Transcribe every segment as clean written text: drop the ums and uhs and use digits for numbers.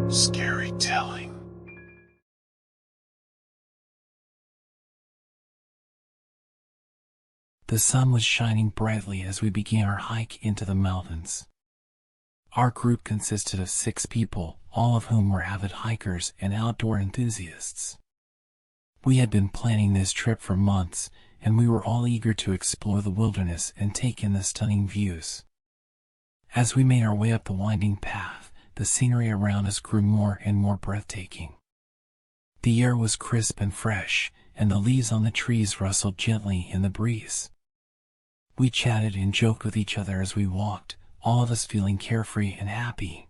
Scary telling. The sun was shining brightly as we began our hike into the mountains. Our group consisted of 6 people, all of whom were avid hikers and outdoor enthusiasts. We had been planning this trip for months, and we were all eager to explore the wilderness and take in the stunning views. As we made our way up the winding path, the scenery around us grew more and more breathtaking. The air was crisp and fresh, and the leaves on the trees rustled gently in the breeze. We chatted and joked with each other as we walked, all of us feeling carefree and happy.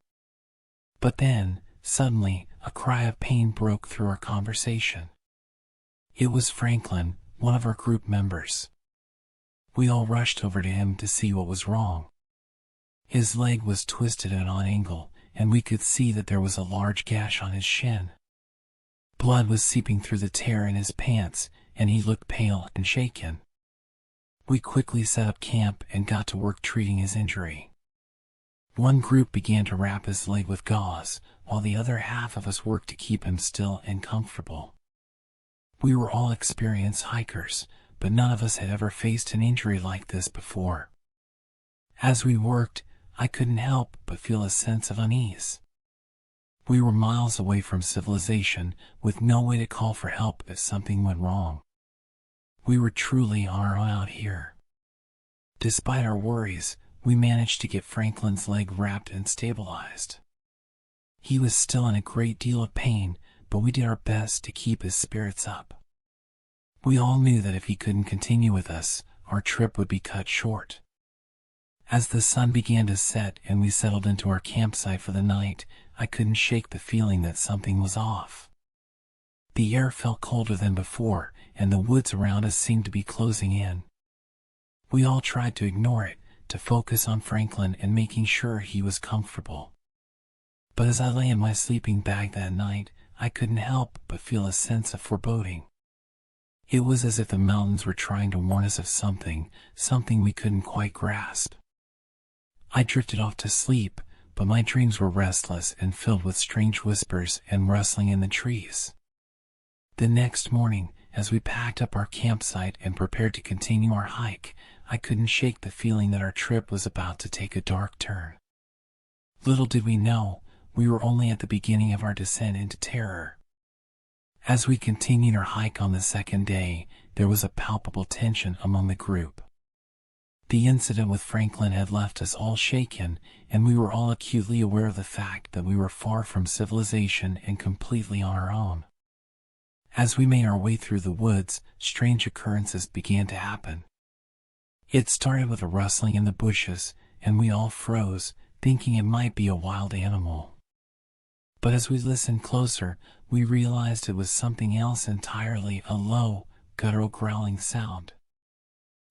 But then, suddenly, a cry of pain broke through our conversation. It was Franklin, one of our group members. We all rushed over to him to see what was wrong. His leg was twisted at an angle, and we could see that there was a large gash on his shin. Blood was seeping through the tear in his pants, and he looked pale and shaken. We quickly set up camp and got to work treating his injury. One group began to wrap his leg with gauze, while the other half of us worked to keep him still and comfortable. We were all experienced hikers, but none of us had ever faced an injury like this before. As we worked, I couldn't help but feel a sense of unease. We were miles away from civilization, with no way to call for help if something went wrong. We were truly on our own out here. Despite our worries, we managed to get Franklin's leg wrapped and stabilized. He was still in a great deal of pain, but we did our best to keep his spirits up. We all knew that if he couldn't continue with us, our trip would be cut short. As the sun began to set and we settled into our campsite for the night, I couldn't shake the feeling that something was off. The air felt colder than before, and the woods around us seemed to be closing in. We all tried to ignore it, to focus on Franklin and making sure he was comfortable. But as I lay in my sleeping bag that night, I couldn't help but feel a sense of foreboding. It was as if the mountains were trying to warn us of something we couldn't quite grasp. I drifted off to sleep, but my dreams were restless and filled with strange whispers and rustling in the trees. The next morning, as we packed up our campsite and prepared to continue our hike, I couldn't shake the feeling that our trip was about to take a dark turn. Little did we know, we were only at the beginning of our descent into terror. As we continued our hike on the second day, there was a palpable tension among the group. The incident with Franklin had left us all shaken, and we were all acutely aware of the fact that we were far from civilization and completely on our own. As we made our way through the woods, strange occurrences began to happen. It started with a rustling in the bushes, and we all froze, thinking it might be a wild animal. But as we listened closer, we realized it was something else entirely, a low, guttural growling sound.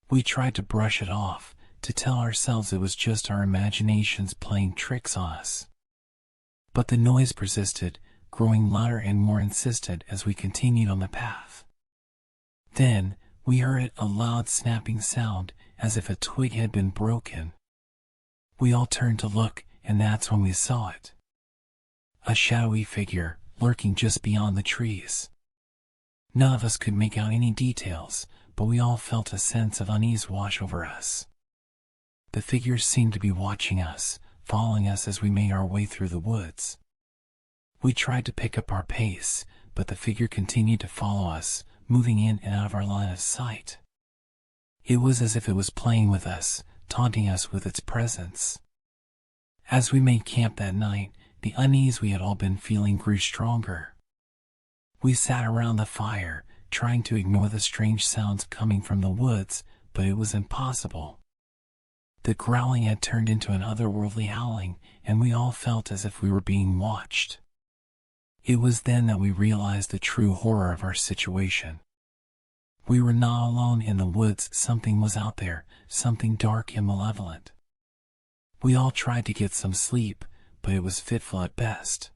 We tried to brush it off, to tell ourselves it was just our imaginations playing tricks on us. But the noise persisted, growing louder and more insistent as we continued on the path. Then, we heard a loud snapping sound, as if a twig had been broken. We all turned to look, and that's when we saw it. A shadowy figure, lurking just beyond the trees. None of us could make out any details, but we all felt a sense of unease wash over us. The figure seemed to be watching us, following us as we made our way through the woods. We tried to pick up our pace, but the figure continued to follow us, moving in and out of our line of sight. It was as if it was playing with us, taunting us with its presence. As we made camp that night, the unease we had all been feeling grew stronger. We sat around the fire, trying to ignore the strange sounds coming from the woods, but it was impossible. The growling had turned into an otherworldly howling, and we all felt as if we were being watched. It was then that we realized the true horror of our situation. We were not alone in the woods. Something was out there, something dark and malevolent. We all tried to get some sleep, but it was fitful at best.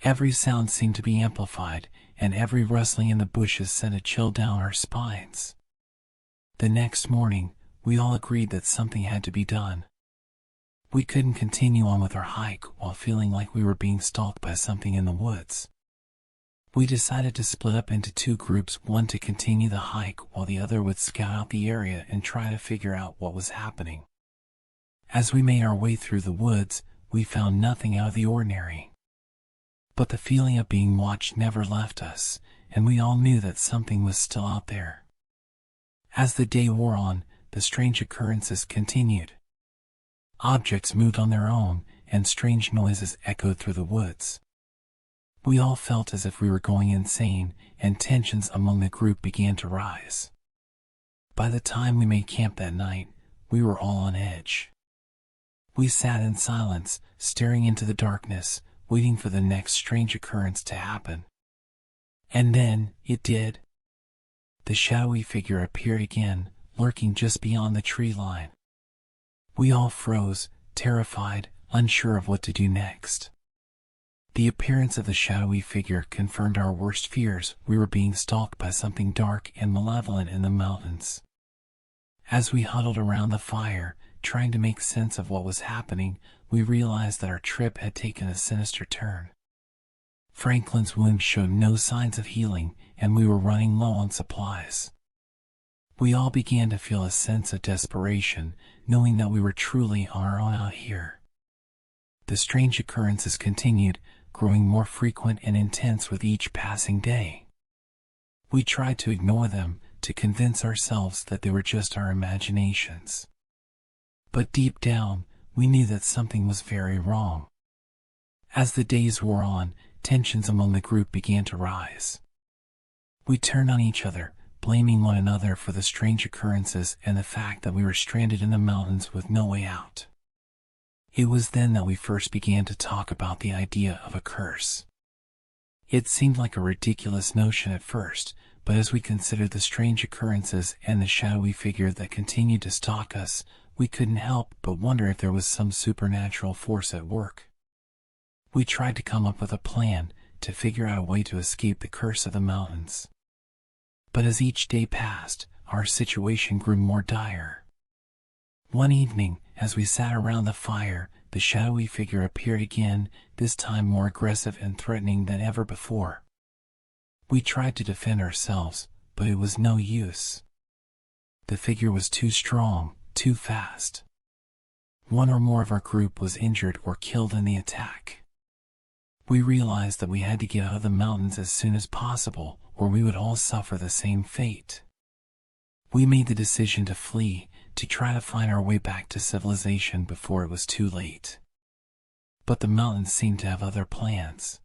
Every sound seemed to be amplified, and every rustling in the bushes sent a chill down our spines. The next morning, we all agreed that something had to be done. We couldn't continue on with our hike while feeling like we were being stalked by something in the woods. We decided to split up into two groups, one to continue the hike while the other would scout out the area and try to figure out what was happening. As we made our way through the woods, we found nothing out of the ordinary. But the feeling of being watched never left us, and we all knew that something was still out there. As the day wore on, the strange occurrences continued. Objects moved on their own, and strange noises echoed through the woods. We all felt as if we were going insane, and tensions among the group began to rise. By the time we made camp that night, we were all on edge. We sat in silence, staring into the darkness, waiting for the next strange occurrence to happen. And then, it did. The shadowy figure appeared again, lurking just beyond the tree line. We all froze, terrified, unsure of what to do next. The appearance of the shadowy figure confirmed our worst fears. We were being stalked by something dark and malevolent in the mountains. As we huddled around the fire, trying to make sense of what was happening, we realized that our trip had taken a sinister turn. Franklin's wound showed no signs of healing, and we were running low on supplies. We all began to feel a sense of desperation, knowing that we were truly on our own out here. The strange occurrences continued, growing more frequent and intense with each passing day. We tried to ignore them, to convince ourselves that they were just our imaginations. But deep down, we knew that something was very wrong. As the days wore on, tensions among the group began to rise. We turned on each other, blaming one another for the strange occurrences and the fact that we were stranded in the mountains with no way out. It was then that we first began to talk about the idea of a curse. It seemed like a ridiculous notion at first, but as we considered the strange occurrences and the shadowy figure that continued to stalk us, we couldn't help but wonder if there was some supernatural force at work. We tried to come up with a plan to figure out a way to escape the curse of the mountains. But as each day passed, our situation grew more dire. One evening, as we sat around the fire, the shadowy figure appeared again, this time more aggressive and threatening than ever before. We tried to defend ourselves, but it was no use. The figure was too strong, too fast. One or more of our group was injured or killed in the attack. We realized that we had to get out of the mountains as soon as possible, or we would all suffer the same fate. We made the decision to flee, to try to find our way back to civilization before it was too late. But the mountains seemed to have other plans.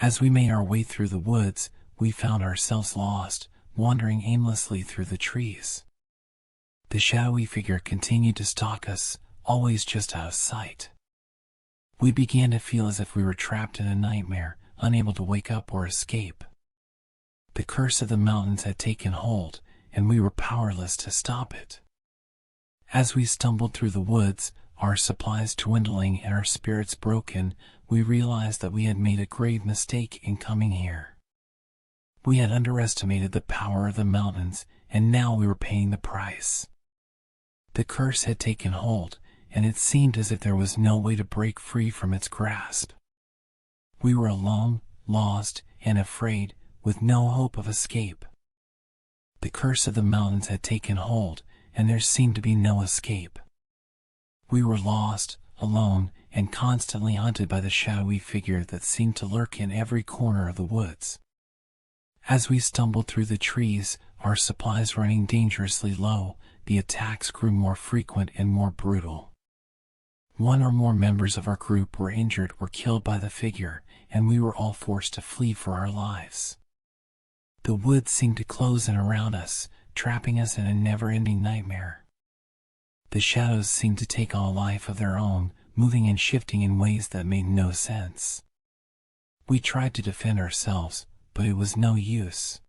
As we made our way through the woods, we found ourselves lost, wandering aimlessly through the trees. The shadowy figure continued to stalk us, always just out of sight. We began to feel as if we were trapped in a nightmare, unable to wake up or escape. The curse of the mountains had taken hold, and we were powerless to stop it. As we stumbled through the woods, our supplies dwindling and our spirits broken, we realized that we had made a grave mistake in coming here. We had underestimated the power of the mountains, and now we were paying the price. The curse had taken hold, and it seemed as if there was no way to break free from its grasp. We were alone, lost, and afraid, with no hope of escape. The curse of the mountains had taken hold, and there seemed to be no escape. We were lost, alone, and constantly haunted by the shadowy figure that seemed to lurk in every corner of the woods. As we stumbled through the trees, our supplies running dangerously low, the attacks grew more frequent and more brutal. One or more members of our group were injured or killed by the figure, and we were all forced to flee for our lives. The woods seemed to close in around us, trapping us in a never-ending nightmare. The shadows seemed to take on a life of their own, moving and shifting in ways that made no sense. We tried to defend ourselves, but it was no use.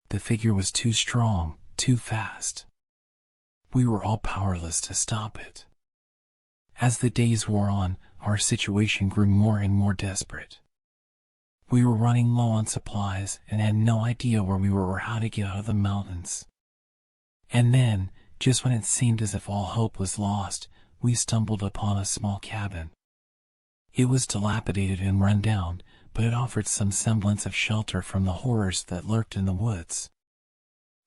The figure was too strong, too fast. We were all powerless to stop it. As the days wore on, our situation grew more and more desperate. We were running low on supplies and had no idea where we were or how to get out of the mountains. And then, just when it seemed as if all hope was lost, we stumbled upon a small cabin. It was dilapidated and run down, but it offered some semblance of shelter from the horrors that lurked in the woods.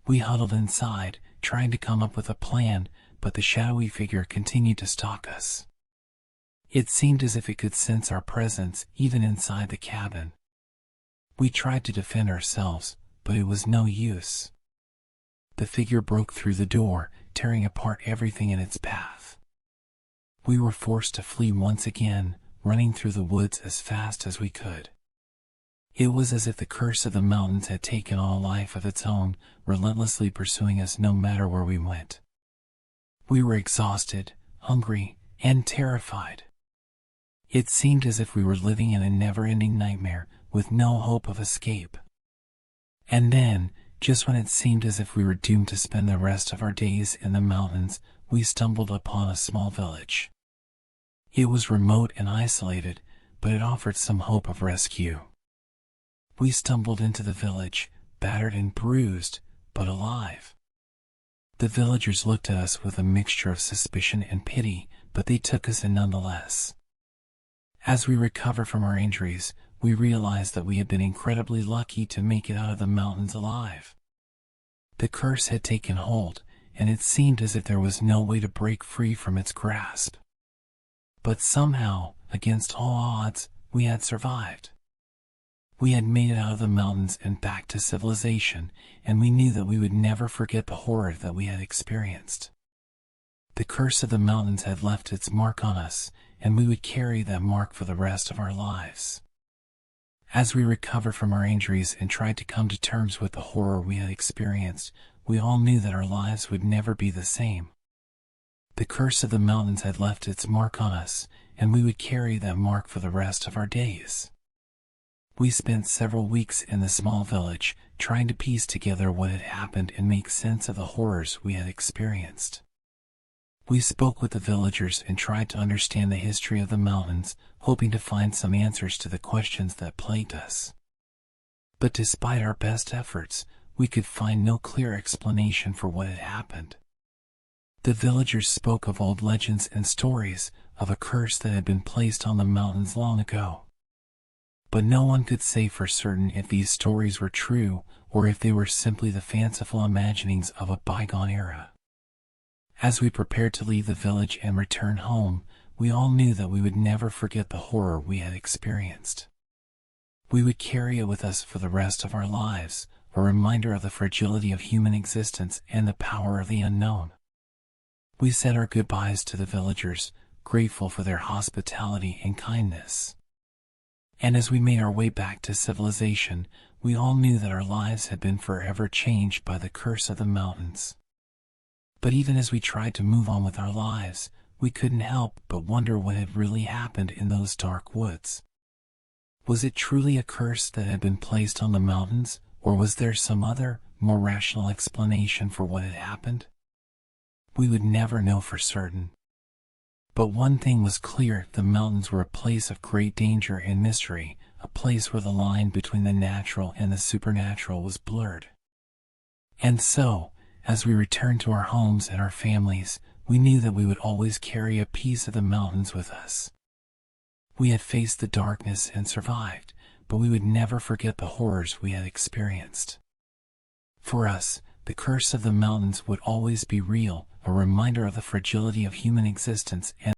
We huddled inside, trying to come up with a plan, but the shadowy figure continued to stalk us. It seemed as if it could sense our presence even inside the cabin. We tried to defend ourselves, but it was no use. The figure broke through the door, tearing apart everything in its path. We were forced to flee once again, running through the woods as fast as we could. It was as if the curse of the mountains had taken on a life of its own, relentlessly pursuing us no matter where we went. We were exhausted, hungry, and terrified. It seemed as if we were living in a never-ending nightmare, with no hope of escape. And then, just when it seemed as if we were doomed to spend the rest of our days in the mountains, we stumbled upon a small village. It was remote and isolated, but it offered some hope of rescue. We stumbled into the village, battered and bruised, but alive. The villagers looked at us with a mixture of suspicion and pity, but they took us in nonetheless. As we recovered from our injuries, we realized that we had been incredibly lucky to make it out of the mountains alive. The curse had taken hold, and it seemed as if there was no way to break free from its grasp. But somehow, against all odds, we had survived. We had made it out of the mountains and back to civilization, and we knew that we would never forget the horror that we had experienced. The curse of the mountains had left its mark on us, and we would carry that mark for the rest of our lives. As we recovered from our injuries and tried to come to terms with the horror we had experienced, we all knew that our lives would never be the same. The curse of the mountains had left its mark on us, and we would carry that mark for the rest of our days. We spent several weeks in the small village, trying to piece together what had happened and make sense of the horrors we had experienced. We spoke with the villagers and tried to understand the history of the mountains, hoping to find some answers to the questions that plagued us. But despite our best efforts, we could find no clear explanation for what had happened. The villagers spoke of old legends and stories, of a curse that had been placed on the mountains long ago. But no one could say for certain if these stories were true, or if they were simply the fanciful imaginings of a bygone era. As we prepared to leave the village and return home, we all knew that we would never forget the horror we had experienced. We would carry it with us for the rest of our lives, a reminder of the fragility of human existence and the power of the unknown. We said our goodbyes to the villagers, grateful for their hospitality and kindness. And as we made our way back to civilization, we all knew that our lives had been forever changed by the curse of the mountains. But even as we tried to move on with our lives, we couldn't help but wonder what had really happened in those dark woods. Was it truly a curse that had been placed on the mountains, or was there some other, more rational explanation for what had happened? We would never know for certain. But one thing was clear: the mountains were a place of great danger and mystery, a place where the line between the natural and the supernatural was blurred. And so, as we returned to our homes and our families, we knew that we would always carry a piece of the mountains with us. We had faced the darkness and survived, but we would never forget the horrors we had experienced. For us, the curse of the mountains would always be real, a reminder of the fragility of human existence and